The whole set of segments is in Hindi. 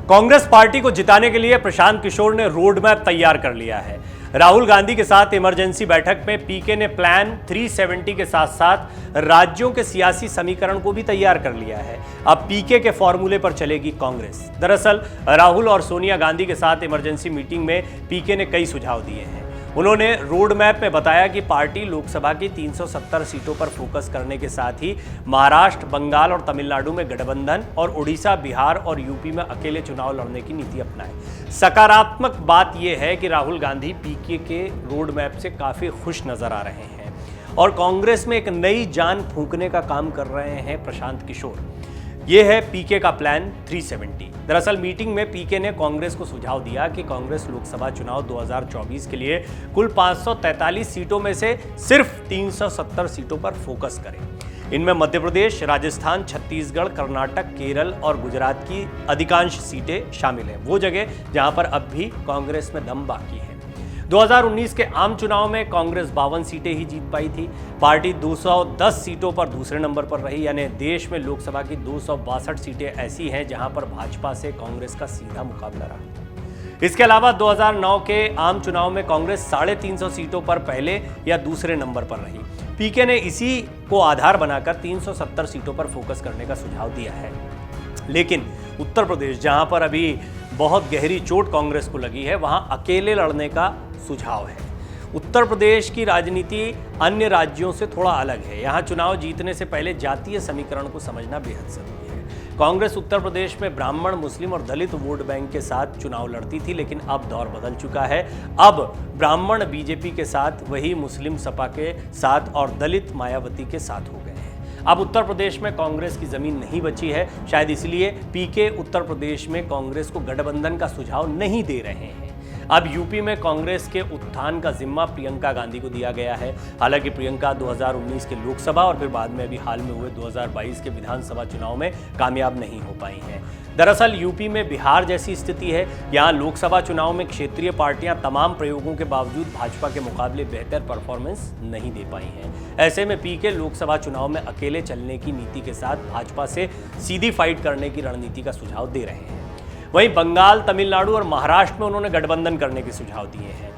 कांग्रेस पार्टी को जिताने के लिए प्रशांत किशोर ने रोड मैप तैयार कर लिया है। राहुल गांधी के साथ इमरजेंसी बैठक में पीके ने प्लान 370 के साथ साथ राज्यों के सियासी समीकरण को भी तैयार कर लिया है। अब पीके के फॉर्मूले पर चलेगी कांग्रेस। दरअसल राहुल और सोनिया गांधी के साथ इमरजेंसी मीटिंग में पीके ने कई सुझाव दिए हैं। उन्होंने रोड मैप में बताया कि पार्टी लोकसभा की 370 सीटों पर फोकस करने के साथ ही महाराष्ट्र, बंगाल और तमिलनाडु में गठबंधन और उड़ीसा, बिहार और यूपी में अकेले चुनाव लड़ने की नीति अपनाए। सकारात्मक बात यह है कि राहुल गांधी पीके के रोड मैप से काफी खुश नजर आ रहे हैं और कांग्रेस में एक नई जान फूंकने का काम कर रहे हैं प्रशांत किशोर। यह है पीके का प्लान 370। दरअसल मीटिंग में पीके ने कांग्रेस को सुझाव दिया कि कांग्रेस लोकसभा चुनाव 2024 के लिए कुल 543 सीटों में से सिर्फ 370 सीटों पर फोकस करे। इनमें मध्य प्रदेश, राजस्थान, छत्तीसगढ़, कर्नाटक, केरल और गुजरात की अधिकांश सीटें शामिल हैं, वो जगह जहां पर अब भी कांग्रेस में दम बाकी है। 2019 के आम चुनाव में कांग्रेस 52 सीटें ही जीत पाई थी। पार्टी 210 सीटों पर दूसरे नंबर पर रही, यानी देश में लोकसभा की 262 सीटें ऐसी हैं जहां पर भाजपा से कांग्रेस का सीधा मुकाबला रहा। इसके अलावा 2009 के आम चुनाव में कांग्रेस 350 सीटों पर पहले या दूसरे नंबर पर रही। पीके ने इसी को आधार बनाकर 370 सीटों पर फोकस करने का सुझाव दिया है। लेकिन उत्तर प्रदेश, जहां पर अभी बहुत गहरी चोट कांग्रेस को लगी है, वहां अकेले लड़ने का सुझाव है। उत्तर प्रदेश की राजनीति अन्य राज्यों से थोड़ा अलग है। यहां चुनाव जीतने से पहले जातीय समीकरण को समझना बेहद जरूरी है। कांग्रेस उत्तर प्रदेश में ब्राह्मण, मुस्लिम और दलित वोट बैंक के साथ चुनाव लड़ती थी, लेकिन अब दौर बदल चुका है। अब ब्राह्मण बीजेपी के साथ, वही मुस्लिम सपा के साथ और दलित मायावती के साथ हो गए हैं। अब उत्तर प्रदेश में कांग्रेस की जमीन नहीं बची है। शायद इसलिए पीके उत्तर प्रदेश में कांग्रेस को गठबंधन का सुझाव नहीं दे रहे हैं। अब यूपी में कांग्रेस के उत्थान का जिम्मा प्रियंका गांधी को दिया गया है। हालांकि प्रियंका 2019 के लोकसभा और फिर बाद में अभी हाल में हुए 2022 के विधानसभा चुनाव में कामयाब नहीं हो पाई हैं। दरअसल यूपी में बिहार जैसी स्थिति है। यहाँ लोकसभा चुनाव में क्षेत्रीय पार्टियां तमाम प्रयोगों के बावजूद भाजपा के मुकाबले बेहतर परफॉर्मेंस नहीं दे पाई हैं। ऐसे में पीके लोकसभा चुनाव में अकेले चलने की नीति के साथ भाजपा से सीधी फाइट करने की रणनीति का सुझाव दे रहे हैं। वहीं बंगाल, तमिलनाडु और महाराष्ट्र में उन्होंने गठबंधन करने के सुझाव दिए हैं।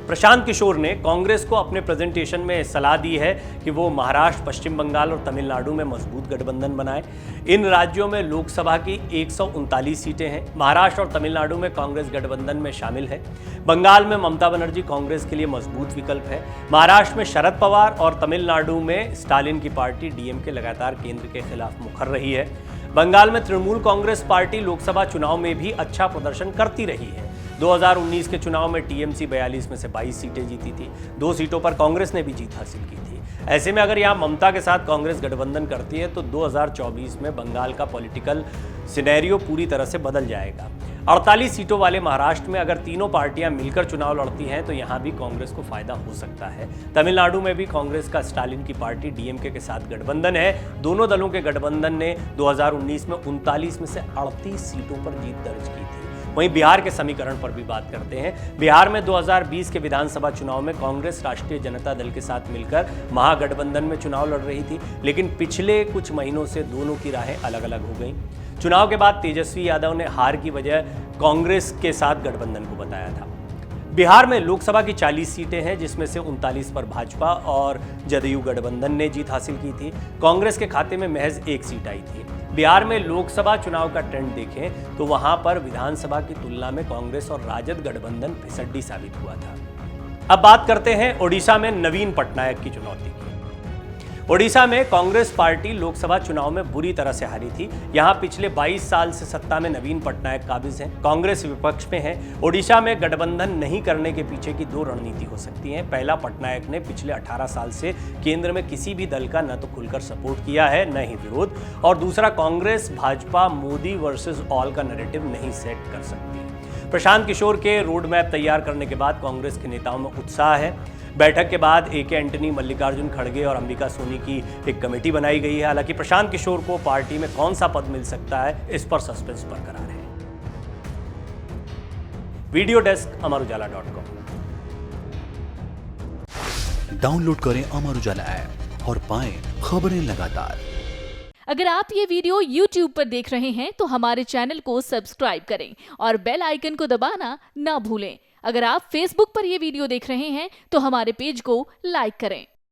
प्रशांत किशोर ने कांग्रेस को अपने प्रेजेंटेशन में सलाह दी है कि वो महाराष्ट्र, पश्चिम बंगाल और तमिलनाडु में मजबूत गठबंधन बनाए। इन राज्यों में लोकसभा की 139 सीटें हैं। महाराष्ट्र और तमिलनाडु में कांग्रेस गठबंधन में शामिल है। बंगाल में ममता बनर्जी कांग्रेस के लिए मजबूत विकल्प है। महाराष्ट्र में शरद पवार और तमिलनाडु में स्टालिन की पार्टी डीएमके लगातार केंद्र के खिलाफ मुखर रही है। बंगाल में तृणमूल कांग्रेस पार्टी लोकसभा चुनाव में भी अच्छा प्रदर्शन करती रही है। 2019 के चुनाव में टीएमसी 42 में से 22 सीटें जीती थी। 2 सीटों पर कांग्रेस ने भी जीत हासिल की थी। ऐसे में अगर यहाँ ममता के साथ कांग्रेस गठबंधन करती है तो 2024 में बंगाल का पॉलिटिकल सिनेरियो पूरी तरह से बदल जाएगा। 48 सीटों वाले महाराष्ट्र में अगर तीनों पार्टियां मिलकर चुनाव लड़ती हैं तो यहां भी कांग्रेस को फायदा हो सकता है। तमिलनाडु में भी कांग्रेस का स्टालिन की पार्टी डीएमके के साथ गठबंधन है। दोनों दलों के गठबंधन ने 2019 में 39 में से 38 सीटों पर जीत दर्ज की थी। वहीं बिहार के समीकरण पर भी बात करते हैं। बिहार में 2020 के विधानसभा चुनाव में कांग्रेस राष्ट्रीय जनता दल के साथ मिलकर महागठबंधन में चुनाव लड़ रही थी, लेकिन पिछले कुछ महीनों से दोनों की राहें अलग अलग हो गई। चुनाव के बाद तेजस्वी यादव ने हार की वजह कांग्रेस के साथ गठबंधन को बताया था। बिहार में लोकसभा की 40 सीटें हैं, जिसमें से 39 पर भाजपा और जदयू गठबंधन ने जीत हासिल की थी। कांग्रेस के खाते में महज 1 सीट आई थी। बिहार में लोकसभा चुनाव का ट्रेंड देखें तो वहां पर विधानसभा की तुलना में कांग्रेस और राजद गठबंधन फिसड्डी साबित हुआ था। अब बात करते हैं ओडिशा में नवीन पटनायक की चुनौती की। ओडिशा में कांग्रेस पार्टी लोकसभा चुनाव में बुरी तरह से हारी थी। यहां पिछले 22 साल से सत्ता में नवीन पटनायक काबिज हैं। कांग्रेस विपक्ष में है। ओडिशा में गठबंधन नहीं करने के पीछे की 2 रणनीति हो सकती हैं। पहला, पटनायक ने पिछले 18 साल से केंद्र में किसी भी दल का न तो खुलकर सपोर्ट किया है, न ही विरोध। और दूसरा, कांग्रेस भाजपा मोदी वर्सेस ऑल का नैरेटिव नहीं सेट कर सकती। प्रशांत किशोर के रोड मैप तैयार करने के बाद कांग्रेस के नेताओं में उत्साह है। बैठक के बाद एके एंटनी, मल्लिकार्जुन खड़गे और अंबिका सोनी की एक कमेटी बनाई गई है। हालांकि प्रशांत किशोर को पार्टी में कौन सा पद मिल सकता है, इस पर सस्पेंस बरकरार है। Video desk amarujala.com। डाउनलोड करें अमर उजाला ऐप और पाएं खबरें लगातार। अगर आप ये वीडियो YouTube पर देख रहे हैं तो हमारे चैनल को सब्सक्राइब करें और बेल आइकन को दबाना ना भूलें। अगर आप Facebook पर ये वीडियो देख रहे हैं तो हमारे पेज को लाइक करें।